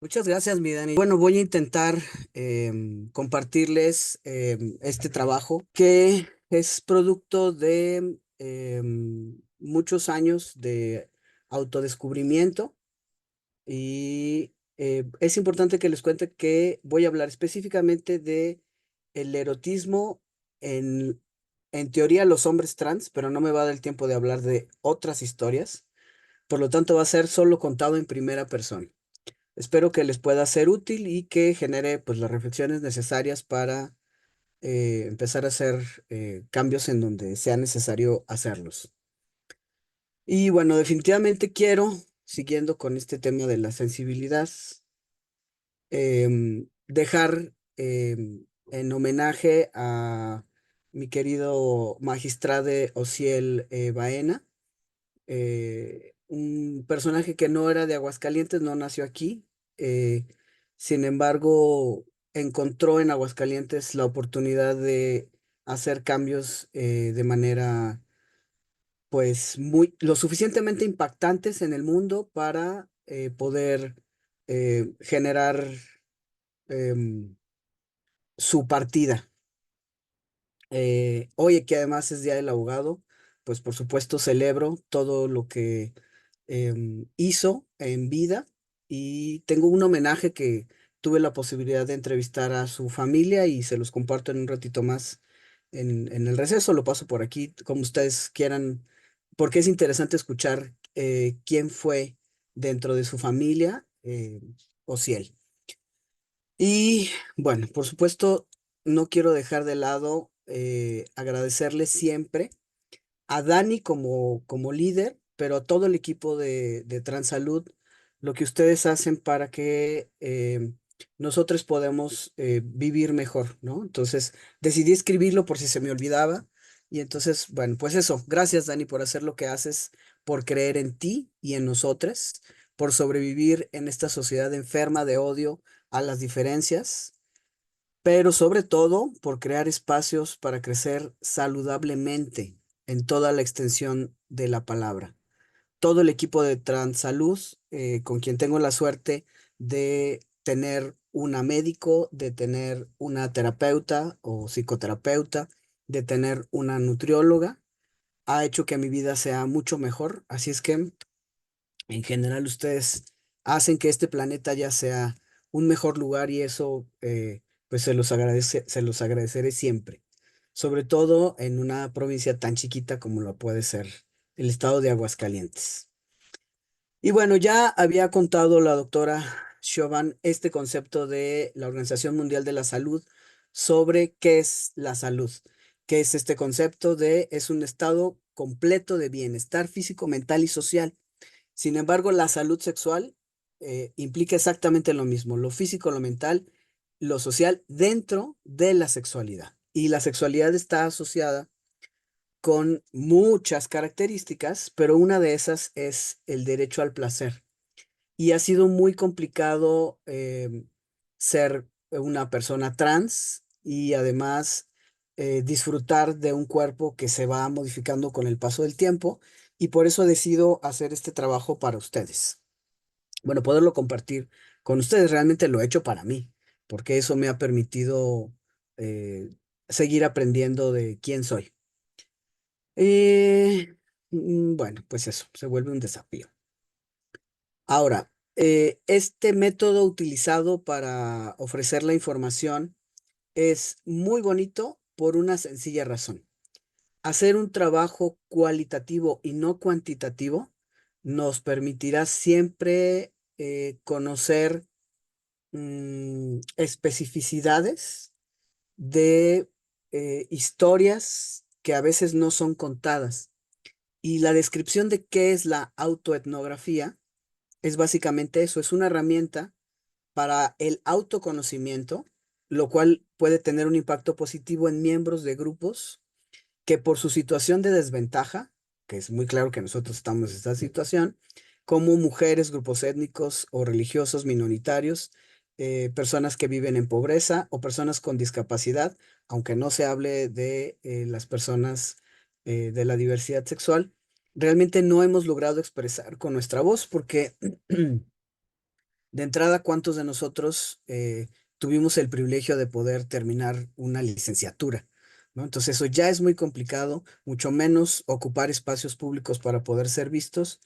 Muchas gracias, mi Dani. Bueno, voy a intentar compartirles este trabajo que es producto de muchos años de autodescubrimiento y es importante que les cuente que voy a hablar específicamente de el erotismo en, en teoría los hombres trans, pero no me va a dar el tiempo de hablar de otras historias, por lo tanto va a ser solo contado en primera persona. Espero que les pueda ser útil y que genere pues las reflexiones necesarias para empezar a hacer cambios en donde sea necesario hacerlos. Y bueno, definitivamente quiero, siguiendo con este tema de la sensibilidad, dejar en homenaje a mi querido magistrade Ociel Baena, un personaje que no era de Aguascalientes, no nació aquí. eh, Sin embargo, encontró en Aguascalientes la oportunidad de hacer cambios de manera, pues, lo suficientemente impactantes en el mundo para poder generar em, su partida. Hoy que además es Día del Abogado, pues por supuesto celebro todo lo que hizo en vida y tengo un homenaje que tuve la posibilidad de entrevistar a su familia y se los comparto en un ratito más en el receso. Lo paso por aquí como ustedes quieran, porque es interesante escuchar quién fue dentro de su familia, Ociel. Y bueno, por supuesto, no quiero dejar de lado agradecerle siempre a Dani como líder, pero a todo el equipo de Transalud, lo que ustedes hacen para que nosotros podamos vivir mejor, ¿no? Entonces, decidí escribirlo por si se me olvidaba. Y entonces, bueno, pues eso, gracias Dani por hacer lo que haces, por creer en ti y en nosotros, por sobrevivir en esta sociedad enferma de odio a las diferencias, pero sobre todo por crear espacios para crecer saludablemente en toda la extensión de la palabra. Todo el equipo de Transalud, con quien tengo la suerte de tener una médico, de tener una terapeuta o psicoterapeuta, de tener una nutrióloga, ha hecho que mi vida sea mucho mejor. Así es que en general ustedes hacen que este planeta ya sea un mejor lugar y eso pues se los agradeceré siempre, sobre todo en una provincia tan chiquita como lo puede ser el estado de Aguascalientes. Y bueno, ya había contado la doctora Chauvin este concepto de la Organización Mundial de la Salud sobre qué es la salud, qué es este concepto de es un estado completo de bienestar físico, mental y social. Sin embargo, la salud sexual implica exactamente lo mismo, lo físico, lo mental, lo social dentro de la sexualidad. Y la sexualidad está asociada con muchas características, pero una de esas es el derecho al placer. Y ha sido muy complicado ser una persona trans y además disfrutar de un cuerpo que se va modificando con el paso del tiempo. Y por eso decido hacer este trabajo para ustedes. Bueno, poderlo compartir con ustedes. Realmente lo he hecho para mí, porque eso me ha permitido eh, seguir aprendiendo de quién soy. Eh, bueno, pues eso, se vuelve un desafío. Ahora, este método utilizado para ofrecer la información es muy bonito por una sencilla razón. Hacer un trabajo cualitativo y no cuantitativo nos permitirá siempre conocer especificidades de historias que a veces no son contadas. Y la descripción de qué es la autoetnografía es básicamente eso, es una herramienta para el autoconocimiento, lo cual puede tener un impacto positivo en miembros de grupos que por su situación de desventaja, que es muy claro que nosotros estamos en esta situación, como mujeres, grupos étnicos o religiosos minoritarios, personas que viven en pobreza o personas con discapacidad, aunque no se hable de las personas de la diversidad sexual, realmente no hemos logrado expresar con nuestra voz porque De entrada, ¿cuántos de nosotros tuvimos el privilegio de poder terminar una licenciatura? ¿No? Entonces eso ya es muy complicado, mucho menos ocupar espacios públicos para poder ser vistos.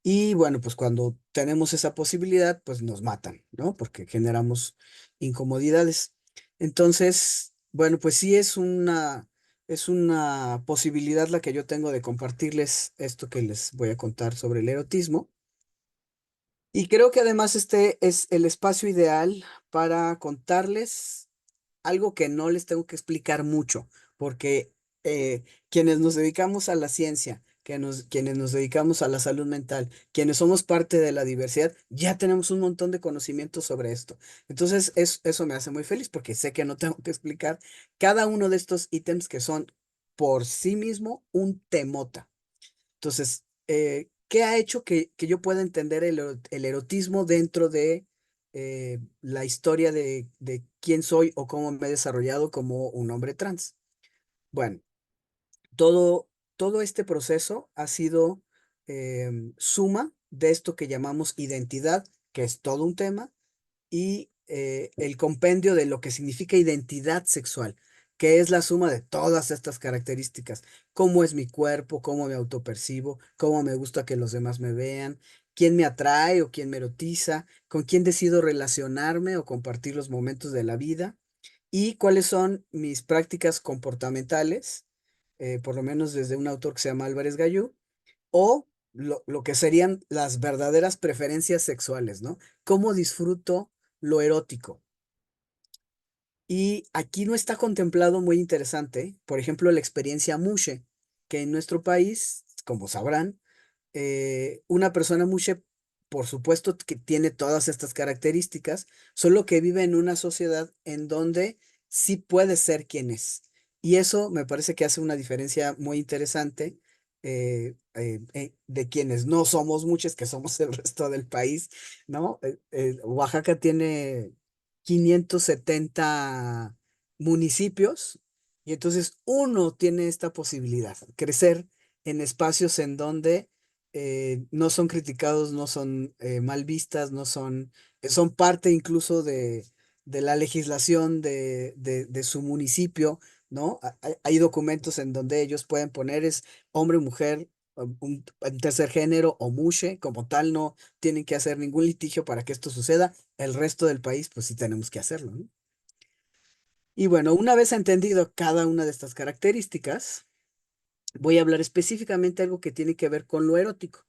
Y bueno, pues cuando tenemos esa posibilidad, pues nos matan, ¿no? Porque generamos incomodidades. Entonces, bueno, pues sí es una posibilidad la que yo tengo de compartirles esto que les voy a contar sobre el erotismo. Y creo que además este es el espacio ideal para contarles algo que no les tengo que explicar mucho, porque quienes nos dedicamos a la ciencia, quienes nos dedicamos a la salud mental, quienes somos parte de la diversidad, ya tenemos un montón de conocimientos sobre esto. Entonces, eso me hace muy feliz porque sé que no tengo que explicar cada uno de estos ítems que son por sí mismo un temota. Entonces, ¿qué ha hecho que yo pueda entender el erotismo dentro de la historia de quién soy o cómo me he desarrollado como un hombre trans? Bueno, todo, todo este proceso ha sido suma de esto que llamamos identidad, que es todo un tema, y el compendio de lo que significa identidad sexual, que es la suma de todas estas características. Cómo es mi cuerpo, cómo me autopercibo, cómo me gusta que los demás me vean, quién me atrae o quién me erotiza, con quién decido relacionarme o compartir los momentos de la vida y cuáles son mis prácticas comportamentales, por lo menos desde un autor que se llama Álvarez Gallú, o lo que serían las verdaderas preferencias sexuales, ¿no? ¿Cómo disfruto lo erótico? Y aquí no está contemplado muy interesante, por ejemplo, la experiencia Mushe, que en nuestro país, como sabrán, una persona Mushe, por supuesto que tiene todas estas características, solo que vive en una sociedad en donde sí puede ser quien es. Y eso me parece que hace una diferencia muy interesante de quienes no somos muchos, que somos el resto del país, ¿no? Oaxaca tiene 570 municipios y entonces uno tiene esta posibilidad, crecer en espacios en donde no son criticados, no son mal vistas, no son, son parte incluso de la legislación de su municipio, ¿no? Hay documentos en donde ellos pueden poner es hombre, mujer, un tercer género o mushe, como tal, no tienen que hacer ningún litigio para que esto suceda. El resto del país, pues sí tenemos que hacerlo, ¿no? Y bueno, una vez entendido cada una de estas características, voy a hablar específicamente algo que tiene que ver con lo erótico,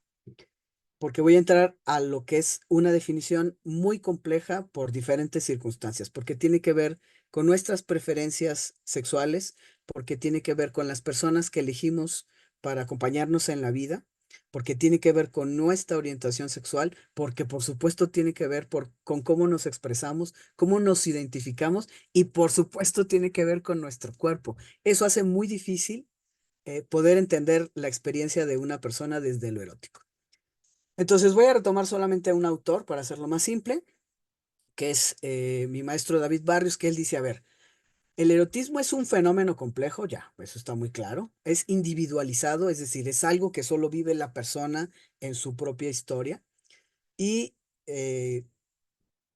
porque voy a entrar a lo que es una definición muy compleja por diferentes circunstancias, porque tiene que ver con nuestras preferencias sexuales, porque tiene que ver con las personas que elegimos para acompañarnos en la vida, porque tiene que ver con nuestra orientación sexual, porque por supuesto tiene que ver con cómo nos expresamos, cómo nos identificamos y por supuesto tiene que ver con nuestro cuerpo. Eso hace muy difícil poder entender la experiencia de una persona desde lo erótico. Entonces voy a retomar solamente a un autor para hacerlo más simple, que es mi maestro David Barrios, que él dice, a ver, el erotismo es un fenómeno complejo, ya, eso está muy claro, es individualizado, es decir, es algo que solo vive la persona en su propia historia, y eh,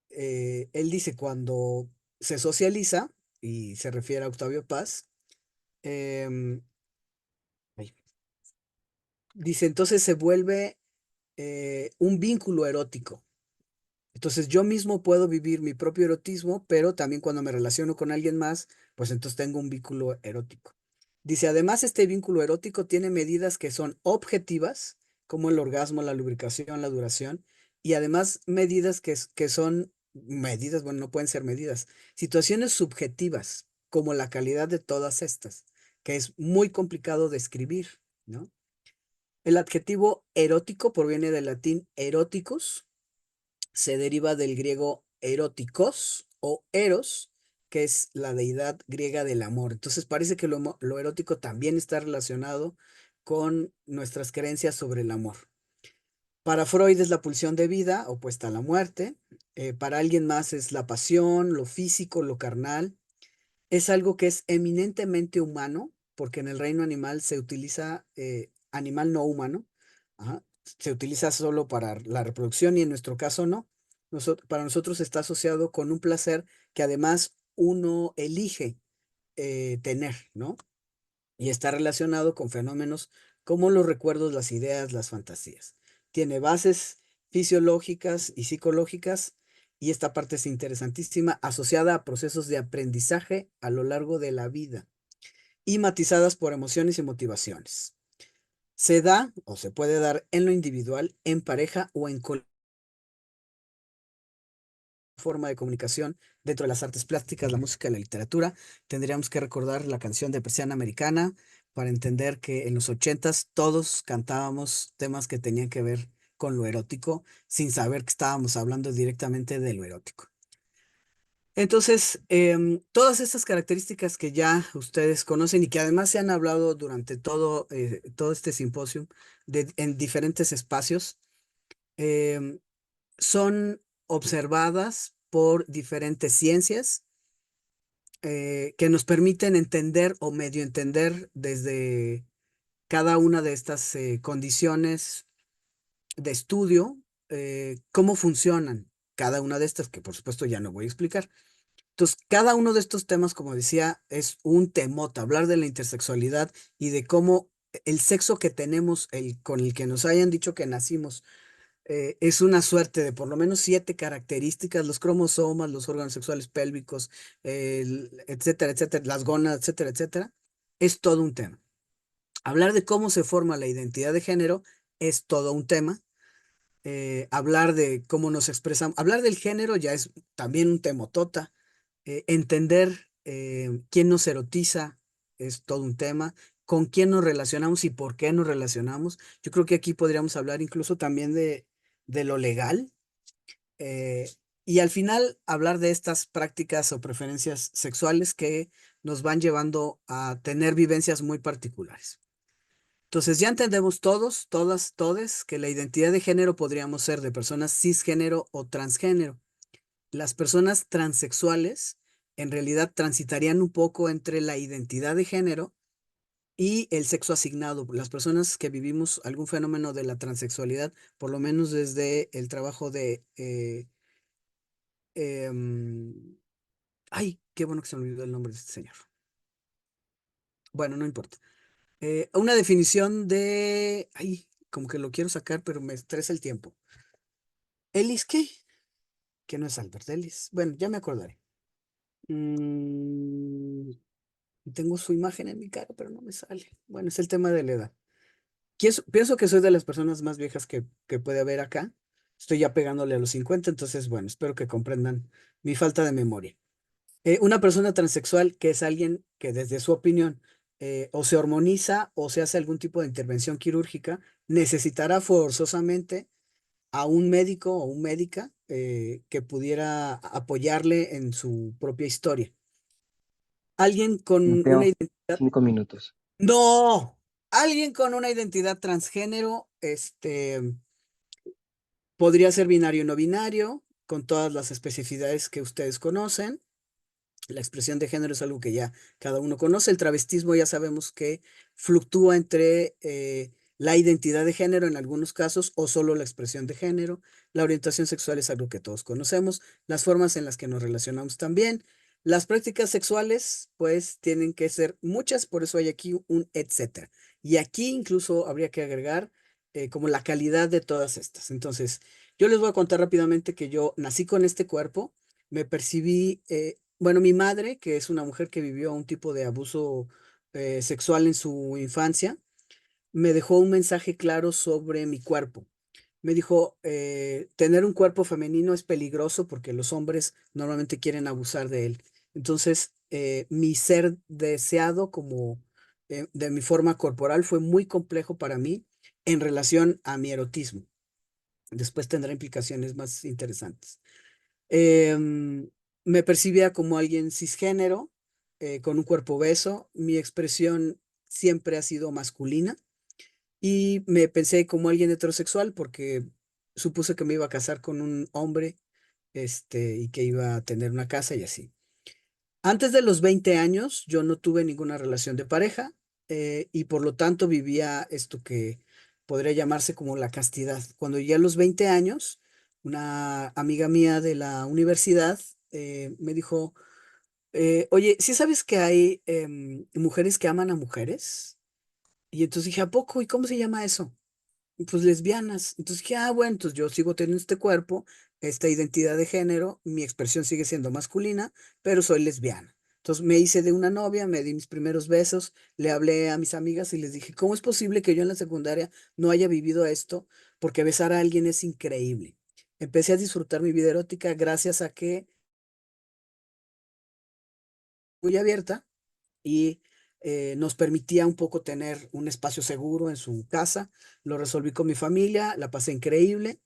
él dice, cuando se socializa, y se refiere a Octavio Paz, em, ay, dice, entonces se vuelve un vínculo erótico. Entonces yo mismo puedo vivir mi propio erotismo, pero también cuando me relaciono con alguien más, pues entonces tengo un vínculo erótico. Dice, además este vínculo erótico tiene medidas que son objetivas, como el orgasmo, la lubricación, la duración, y además medidas que son medidas, bueno, no pueden ser medidas, situaciones subjetivas, como la calidad de todas estas, que es muy complicado de escribir, ¿no? El adjetivo erótico proviene del latín eroticus, se deriva del griego eróticos o eros, que es la deidad griega del amor. Entonces parece que lo erótico también está relacionado con nuestras creencias sobre el amor. Para Freud es la pulsión de vida opuesta a la muerte. Para alguien más es la pasión, lo físico, lo carnal. Es algo que es eminentemente humano, porque en el reino animal se utiliza animal no humano. Ajá, se utiliza solo para la reproducción y en nuestro caso no. Para nosotros está asociado con un placer que además uno elige tener, ¿no? Y está relacionado con fenómenos como los recuerdos, las ideas, las fantasías. Tiene bases fisiológicas y psicológicas y esta parte es interesantísima, asociada a procesos de aprendizaje a lo largo de la vida y matizadas por emociones y motivaciones. Se da o se puede dar en lo individual, en pareja o en forma de comunicación dentro de las artes plásticas, la música y la literatura. Tendríamos que recordar la canción de Persiana Americana para entender que en los ochentas todos cantábamos temas que tenían que ver con lo erótico sin saber que estábamos hablando directamente de lo erótico. Entonces, todas estas características que ya ustedes conocen y que además se han hablado durante todo este simposio en diferentes espacios, em, son observadas por diferentes ciencias que nos permiten entender o medio entender desde cada una de estas condiciones de estudio cómo funcionan cada una de estas, que por supuesto ya no voy a explicar. Entonces, cada uno de estos temas, como decía, es un temota, hablar de la intersexualidad y de cómo el sexo que tenemos, con el que nos hayan dicho que nacimos, es una suerte de por lo menos 7 características, los cromosomas, los órganos sexuales pélvicos, etcétera, etcétera, las gónadas, etcétera, etcétera, es todo un tema. Hablar de cómo se forma la identidad de género es todo un tema. Hablar de cómo nos expresamos, hablar del género ya es también un temotota. Entender quién nos erotiza es todo un tema, con quién nos relacionamos y por qué nos relacionamos. Yo creo que aquí podríamos hablar incluso también de lo legal eh, y al final hablar de estas prácticas o preferencias sexuales que nos van llevando a tener vivencias muy particulares. Entonces ya entendemos todos, todas, todes, que la identidad de género podríamos ser de personas cisgénero o transgénero. Las personas transexuales en realidad transitarían un poco entre la identidad de género y el sexo asignado. Las personas que vivimos algún fenómeno de la transexualidad, por lo menos desde el trabajo de... em, ay, qué bueno que se me olvidó el nombre de este señor. Bueno, no importa. Una definición de... Ay, como que lo quiero sacar, pero me estresa el tiempo. ¿Ellis qué? Que no es Albert Ellis. Bueno, ya me acordaré. Mm, Tengo su imagen en mi cara, pero no me sale. Bueno, es el tema de la edad. Pienso que soy de las personas más viejas que puede haber acá. Estoy ya pegándole a los 50, entonces, bueno, espero que comprendan mi falta de memoria. Una persona transexual que es alguien que desde su opinión o se hormoniza o se hace algún tipo de intervención quirúrgica, necesitará forzosamente a un médico o un médica que pudiera apoyarle en su propia historia. Alguien con una Mateo, identidad, 5 minutos. no, alguien con una identidad transgénero, podría ser binario o no binario, con todas las especificidades que ustedes conocen. La expresión de género es algo que ya cada uno conoce. El travestismo ya sabemos que fluctúa entre la identidad de género en algunos casos o solo la expresión de género. La orientación sexual es algo que todos conocemos. Las formas en las que nos relacionamos también. Las prácticas sexuales, pues, tienen que ser muchas, por eso hay aquí un etcétera. Y aquí incluso habría que agregar como la calidad de todas estas. Entonces, yo les voy a contar rápidamente que yo nací con este cuerpo, me percibí bueno, mi madre, que es una mujer que vivió un tipo de abuso sexual en su infancia, me dejó un mensaje claro sobre mi cuerpo. Me dijo, tener un cuerpo femenino es peligroso porque los hombres normalmente quieren abusar de él. Entonces, mi ser deseado como de mi forma corporal fue muy complejo para mí en relación a mi erotismo. Después tendrá implicaciones más interesantes. Em, Me percibía como alguien cisgénero, con un cuerpo obeso. Mi expresión siempre ha sido masculina y me pensé como alguien heterosexual porque supuse que me iba a casar con un hombre, y que iba a tener una casa y así. Antes de los 20 años, yo no tuve ninguna relación de pareja y por lo tanto vivía esto que podría llamarse como la castidad. Cuando ya a los 20 años, una amiga mía de la universidad me dijo, oye, ¿sí sabes que hay mujeres que aman a mujeres? Y entonces dije, ¿a poco? ¿Y cómo se llama eso? Y pues lesbianas. Entonces dije, ah, bueno, entonces yo sigo teniendo este cuerpo, esta identidad de género, mi expresión sigue siendo masculina, pero soy lesbiana. Entonces me hice de una novia, me di mis primeros besos, le hablé a mis amigas y les dije, ¿cómo es posible que yo en la secundaria no haya vivido esto? Porque besar a alguien es increíble. Empecé a disfrutar mi vida erótica gracias a que muy abierta y nos permitía un poco tener un espacio seguro en su casa. Lo resolví con mi familia, la pasé increíble.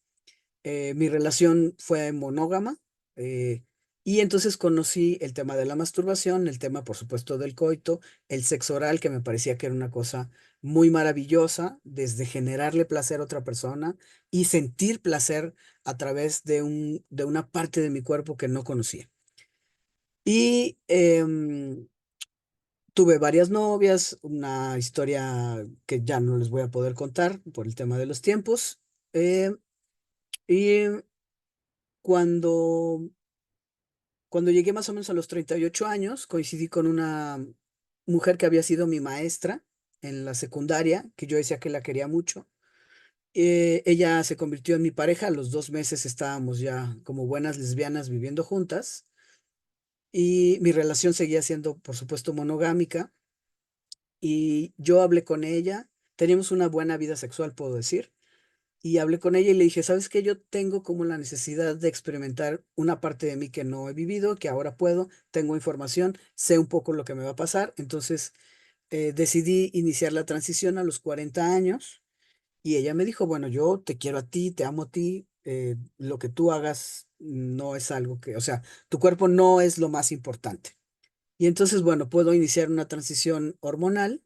Mi relación fue monógama eh, y entonces conocí el tema de la masturbación, el tema, por supuesto, del coito, el sexo oral, que me parecía que era una cosa muy maravillosa, desde generarle placer a otra persona y sentir placer a través de una parte de mi cuerpo que no conocía. Y tuve varias novias, una historia que ya no les voy a poder contar por el tema de los tiempos. Y cuando, cuando llegué más o menos a los 38 años, coincidí con una mujer que había sido mi maestra en la secundaria, que yo decía que la quería mucho. Ella se convirtió en mi pareja, a los 2 meses estábamos ya como buenas lesbianas viviendo juntas y mi relación seguía siendo, por supuesto, monogámica. Y yo hablé con ella, teníamos una buena vida sexual, puedo decir, y hablé con ella y le dije, ¿sabes qué? Yo tengo como la necesidad de experimentar una parte de mí que no he vivido, que ahora puedo, tengo información, sé un poco lo que me va a pasar, entonces decidí iniciar la transición a los 40 años y ella me dijo, bueno, yo te quiero a ti, te amo a ti, lo que tú hagas no es algo que, o sea, tu cuerpo no es lo más importante. Y entonces, bueno, puedo iniciar una transición hormonal.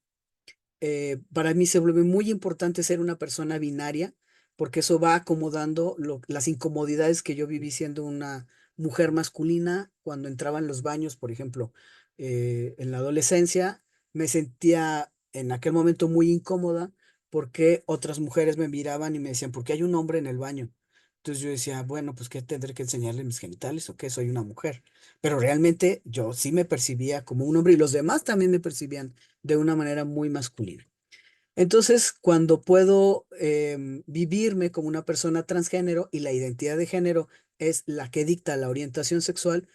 Para mí se vuelve muy importante ser una persona binaria, porque eso va acomodando las incomodidades que yo viví siendo una mujer masculina cuando entraba en los baños, por ejemplo, en la adolescencia, me sentía en aquel momento muy incómoda porque otras mujeres me miraban y me decían, ¿por qué hay un hombre en el baño? Entonces yo decía, bueno, pues ¿qué tendré que enseñarle mis genitales o qué? Soy una mujer. Pero realmente yo sí me percibía como un hombre y los demás también me percibían de una manera muy masculina. Entonces, cuando puedo vivirme como una persona transgénero y la identidad de género es la que dicta la orientación sexual,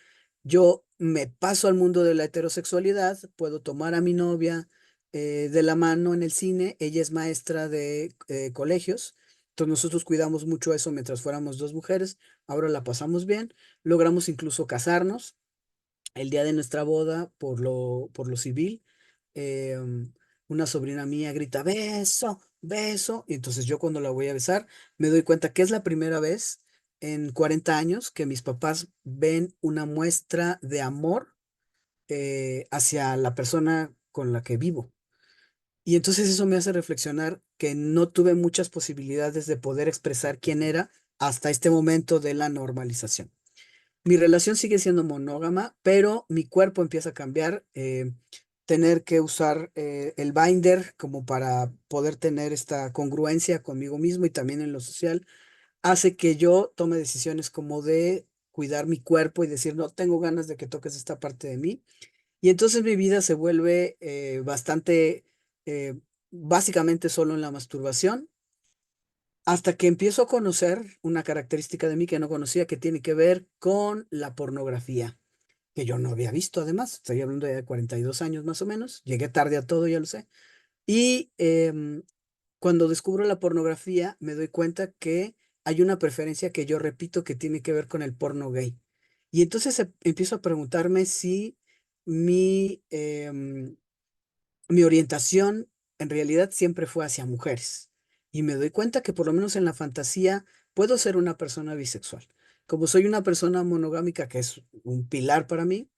yo me paso al mundo de la heterosexualidad, puedo tomar a mi novia de la mano en el cine, ella es maestra de colegios, entonces nosotros cuidamos mucho eso mientras fuéramos dos mujeres, ahora la pasamos bien, logramos incluso casarnos el día de nuestra boda por lo civil, una sobrina mía grita, beso, beso, y entonces yo cuando la voy a besar me doy cuenta que es la primera vez en 40 años que mis papás ven una muestra de amor hacia la persona con la que vivo. Y entonces eso me hace reflexionar que no tuve muchas posibilidades de poder expresar quién era hasta este momento de la normalización. Mi relación sigue siendo monógama, pero mi cuerpo empieza a cambiar. Tener que usar el binder como para poder tener esta congruencia conmigo mismo y también en lo social, hace que yo tome decisiones como de cuidar mi cuerpo y decir, no tengo ganas de que toques esta parte de mí. Y entonces mi vida se vuelve bastante, eh, básicamente solo en la masturbación hasta que empiezo a conocer una característica de mí que no conocía, que tiene que ver con la pornografía, que yo no había visto además. Estoy hablando ya de 42 años más o menos. Llegué tarde a todo, ya lo sé. Y cuando descubro la pornografía, me doy cuenta que hay una preferencia que yo repito que tiene que ver con el porno gay. Y entonces empiezo a preguntarme si mi, mi orientación en realidad siempre fue hacia mujeres. Y me doy cuenta que por lo menos en la fantasía puedo ser una persona bisexual. Como soy una persona monogámica, que es un pilar para mí,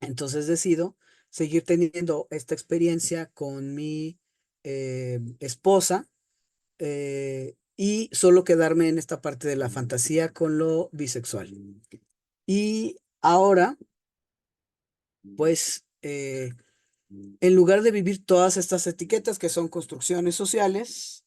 entonces decido seguir teniendo esta experiencia con mi esposa y solo quedarme en esta parte de la fantasía con lo bisexual. Y ahora, pues, en lugar de vivir todas estas etiquetas que son construcciones sociales,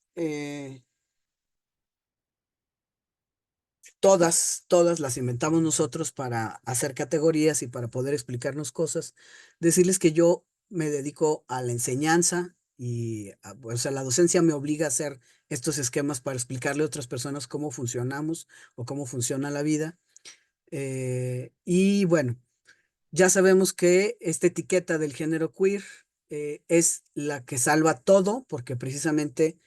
todas las inventamos nosotros para hacer categorías y para poder explicarnos cosas. Decirles que yo me dedico a la enseñanza y, o sea, la docencia me obliga a hacer estos esquemas para explicarle a otras personas cómo funcionamos o cómo funciona la vida. Y bueno, ya sabemos que esta etiqueta del género queer es la que salva todo porque precisamente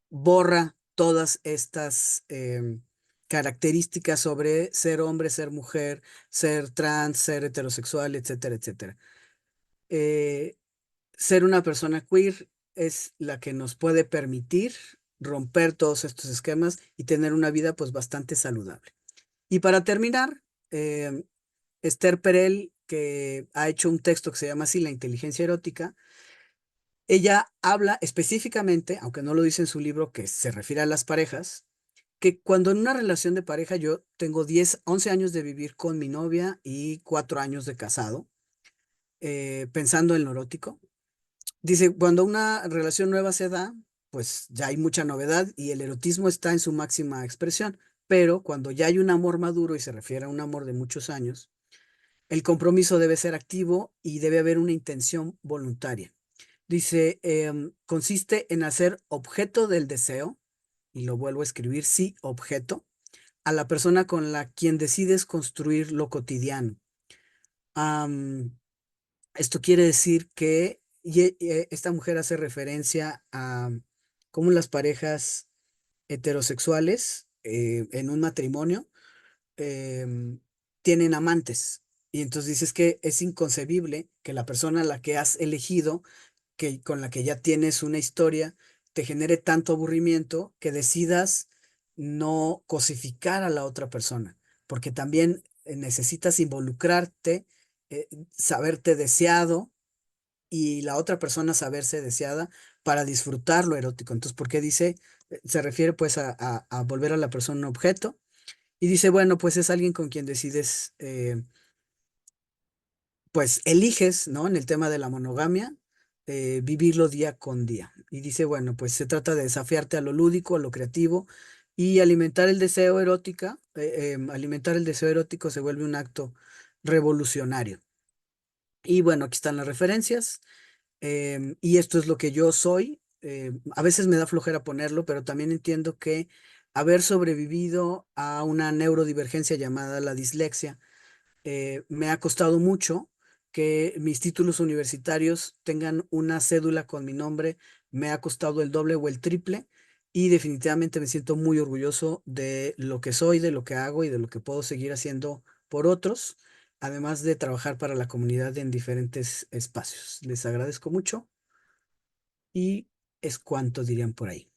borra todas estas características sobre ser hombre, ser mujer, ser trans, ser heterosexual, etcétera, etcétera. Eh, Ser una persona queer es la que nos puede permitir romper todos estos esquemas y tener una vida pues bastante saludable. Y para terminar, eh, Esther Perel, que ha hecho un texto que se llama así, La inteligencia erótica, ella habla específicamente, aunque no lo dice en su libro, que se refiere a las parejas, que cuando en una relación de pareja yo tengo 10 11 años de vivir con mi novia y 4 años de casado, pensando en lo erótico, dice, cuando una relación nueva se da, pues ya hay mucha novedad y el erotismo está en su máxima expresión, pero cuando ya hay un amor maduro y se refiere a un amor de muchos años, el compromiso debe ser activo y debe haber una intención voluntaria. Dice, consiste en hacer objeto del deseo, y lo vuelvo a escribir, sí, objeto, a la persona con la quien decides construir lo cotidiano. Am, Esto quiere decir que esta mujer hace referencia a cómo las parejas heterosexuales en un matrimonio em, tienen amantes. Y entonces dices que es inconcebible que la persona a la que has elegido, que con la que ya tienes una historia, te genere tanto aburrimiento que decidas no cosificar a la otra persona, porque también necesitas involucrarte, saberte deseado y la otra persona saberse deseada para disfrutar lo erótico. Entonces, ¿por qué dice? Se refiere pues a volver a la persona un objeto y dice, bueno, pues es alguien con quien decides, pues eliges, ¿no? En el tema de la monogamia, vivirlo día con día. Y dice, bueno, pues se trata de desafiarte a lo lúdico, a lo creativo y alimentar el deseo erótica. Alimentar el deseo erótico se vuelve un acto revolucionario. Y bueno, aquí están las referencias. Y esto es lo que yo soy. A veces me da flojera ponerlo, pero también entiendo que haber sobrevivido a una neurodivergencia llamada la dislexia, me ha costado mucho que mis títulos universitarios tengan una cédula con mi nombre, me ha costado el doble o el triple y definitivamente me siento muy orgulloso de lo que soy, de lo que hago y de lo que puedo seguir haciendo por otros, además de trabajar para la comunidad en diferentes espacios. Les agradezco mucho y es cuanto dirían por ahí.